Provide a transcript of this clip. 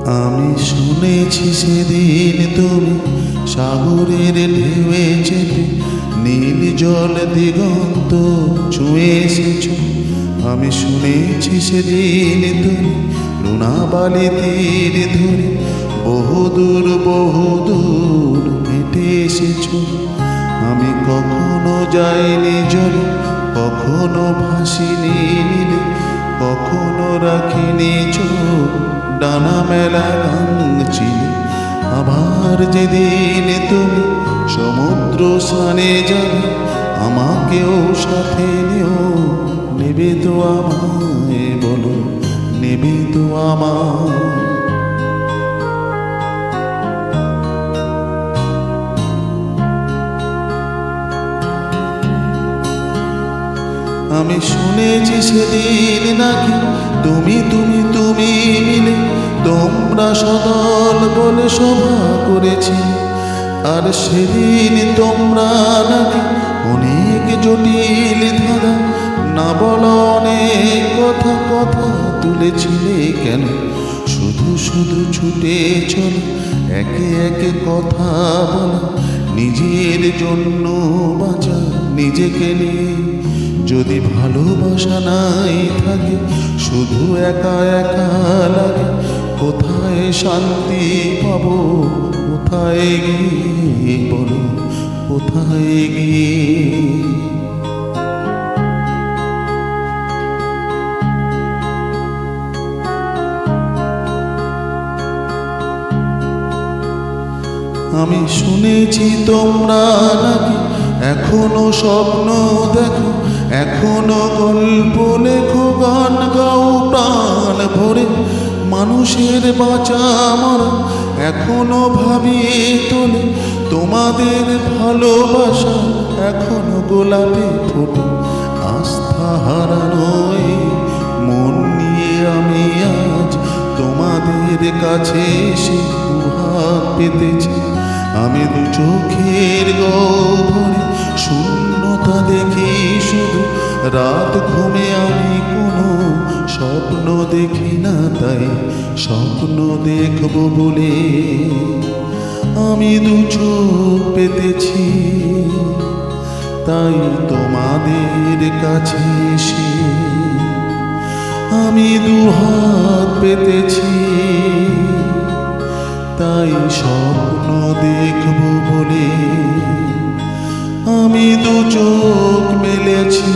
আমি শুনেছি সেদিন তুমি সাগরের ঢেউয়ে চেপে নীল জল দিগন্ত ছুঁয়ে এসেছ। আমি শুনেছি সেদিন তুমি লুনাবালি তীর ধরে বহুদূর বহুদূর হেঁটে এসেছ। আমি কখনো যাইনি জলে, কখনো ভাসিনি নীলে, কখনো রাখিনি চোখ ডানা মেলা গান চিনে। আবার যেদিন তুমি সমুদ্র স্নানে যাবে, আমাকেও সাথে নিও। নেবে তো আমায় বলো, নেবে তো আমায়? আমি শুনেছি সেদিন নাকি তুমি তুমি তুমি মিলে তোমরা সদল বলে সভা করেছিলে। আর সেদিন তোমরা নাকি অনেক জটিল ধারা না বলা অনেক কথা কথা তুলেছিলে। কেন শুধু শুধু ছুটে চলো একে একে কথা বলা? নিজের জন্য বাঁচা নিজেকে নিয়ে। যদি ভালোবাসা নাই থাকে, শুধু একা একা লাগে, কোথায় শান্তি পাবো? কোথায় গিয়ে বলো, কোথায় গিয়ে? আমি শুনেছি তোমরা নাকি এখনো স্বপ্ন দেখো, এখনো গল্প লেখো, গান গাও প্রাণ ভরে। মানুষের বাঁচা মরা এখনো ভাবিয়ে তোলে, তোমাদের ভালোবাসা এখনো গোলাপে ফোটে। আস্থা হারানোই মন নিয়ে আমি আজ তোমাদের কাছে এসে দুহাত পেতেছি। আমি দু চোখের গহ্বরে শূন্যতা দেখি শুধু, রাত ঘুমে আমি কোনো স্বপ্ন দেখি না, তাই স্বপ্ন দেখব বলে আমি দু চোখ পেতেছি। তাই তোমাদের কাছে এসে আমি দু হাত পেতেছি। তাই স্বপ্ন দেখব বলে আমি দু চোখ মেলেছি।